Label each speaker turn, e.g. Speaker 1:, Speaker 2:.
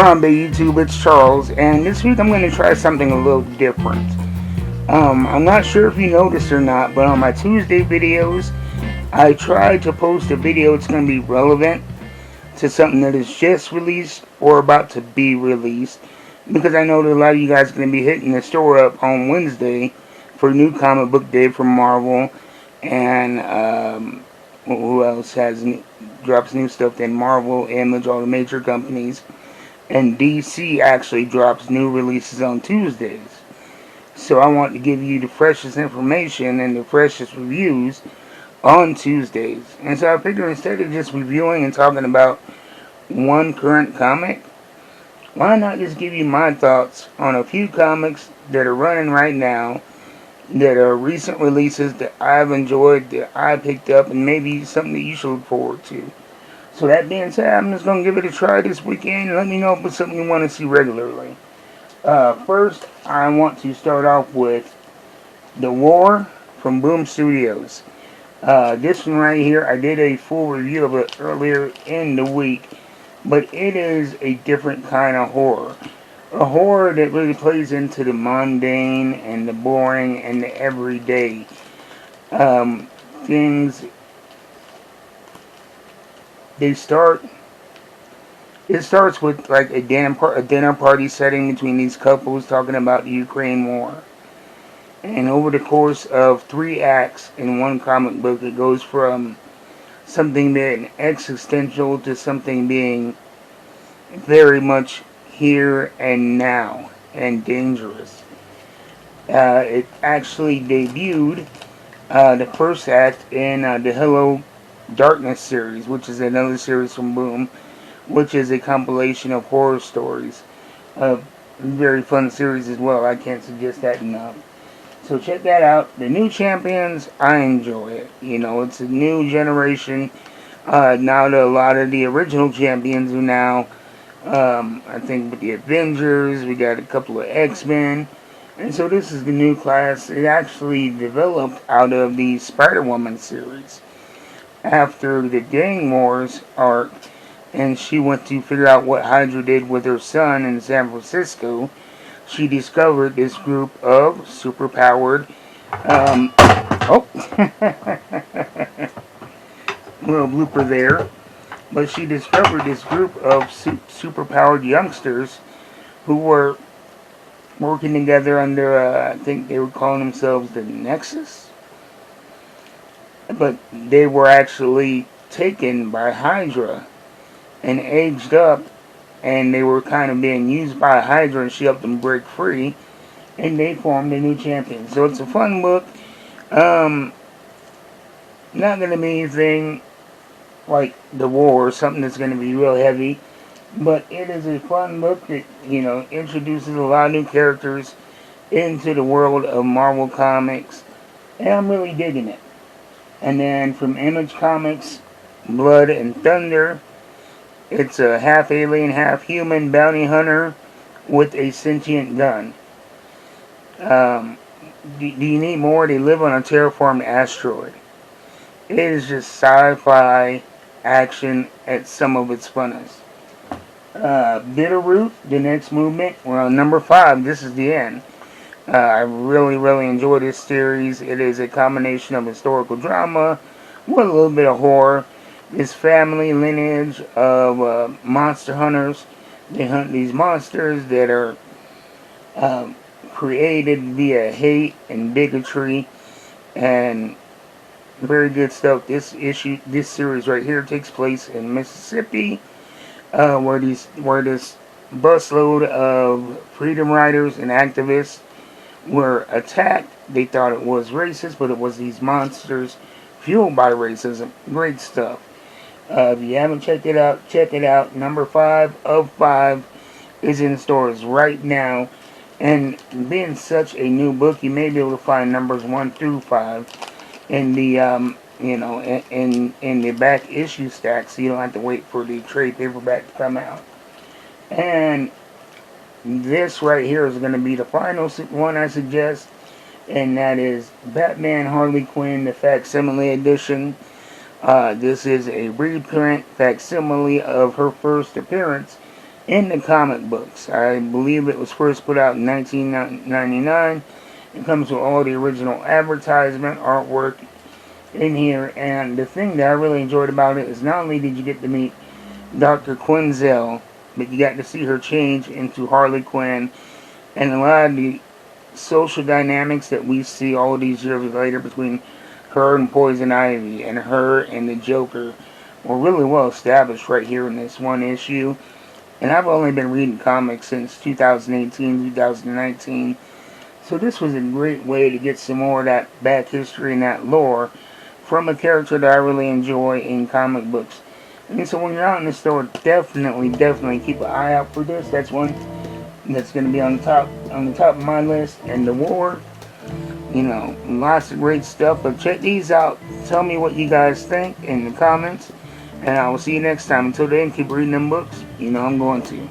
Speaker 1: Harambe YouTube, it's Charles, and this week I'm going to try something a little different. I'm not sure if you noticed or not, but on my Tuesday videos, I try to post a video that's going to be relevant to something that is just released or about to be released, because I know that a lot of you guys are going to be hitting the store up on Wednesday for new comic book day from Marvel, and who else drops new stuff? Then Marvel, Image, all the major companies. And DC actually drops new releases on Tuesdays. So I want to give you the freshest information and the freshest reviews on Tuesdays. And so I figured instead of just reviewing and talking about one current comic, why not just give you my thoughts on a few comics that are running right now, that are recent releases that I've enjoyed, that I picked up, and maybe something that you should look forward to. So that being said, I'm just going to give it a try this weekend. Let me know if it's something you want to see regularly. First, I want to start off with The War from Boom Studios. This one right here, I did a full review of it earlier in the week, but it is a different kind of horror. A horror that really plays into the mundane and the boring and the everyday things. It starts with like a dinner party setting between these couples talking about the Ukraine war. And over the course of 3 acts in one comic book, it goes from something being existential to something being very much here and now and dangerous. It actually debuted the first act in the Hello Darkness series, which is another series from Boom, which is a compilation of horror stories. Very fun series as well. I can't suggest that enough. So check that out. The new champions, I enjoy it. You know, it's a new generation. Now that a lot of the original champions are now, I think with the Avengers, we got a couple of X-Men. And so this is the new class. It actually developed out of the Spider-Woman series. After the Gang Wars arc, and she went to figure out what Hydra did with her son in San Francisco, she discovered this group of superpowered, oh, little blooper there, but she discovered this group of superpowered youngsters who were working together under, I think they were calling themselves the Nexus, but they were actually taken by Hydra and aged up, and they were kind of being used by Hydra, and she helped them break free, and they formed a new champion. So it's a fun book. Not going to be anything like The War or something that's going to be real heavy, but it is a fun book that, you know, introduces a lot of new characters into the world of Marvel Comics, and I'm really digging it. And then from Image Comics, Blood and Thunder, it's a half alien, half human bounty hunter with a sentient gun. Do you need more? They live on a terraformed asteroid. It is just sci-fi action at some of its funnest. Bitterroot, the next movement, we're on number 5. This is the end. I really, really enjoy this series. It is a combination of historical drama with a little bit of horror. This family lineage of monster hunters. They hunt these monsters that are created via hate and bigotry, and very good stuff. This series right here takes place in Mississippi, where this busload of freedom riders and activists were attacked. They thought it was racist, but it was these monsters fueled by racism. Great stuff. If you haven't checked it out, check it out. Number 5 of 5 is in stores right now. And being such a new book, you may be able to find numbers 1 through 5 in the in the back issue stack, so you don't have to wait for the trade paperback to come out. And this right here is going to be the final one I suggest, and that is Batman Harley Quinn, the facsimile edition. This is a reprint facsimile of her first appearance in the comic books. I believe it was first put out in 1999. It comes with all the original advertisement artwork in here, and the thing that I really enjoyed about it is not only did you get to meet Dr. Quinzel, but you got to see her change into Harley Quinn, and a lot of the social dynamics that we see all these years later between her and Poison Ivy and her and the Joker were really well established right here in this one issue. And I've only been reading comics since 2018, 2019. So this was a great way to get some more of that back history and that lore from a character that I really enjoy in comic books. And so when you're out in the store, definitely keep an eye out for this. That's one that's going to be on the top of my list. And The War, lots of great stuff. But check these out. Tell me what you guys think in the comments. And I will see you next time. Until then, keep reading them books. I'm going to.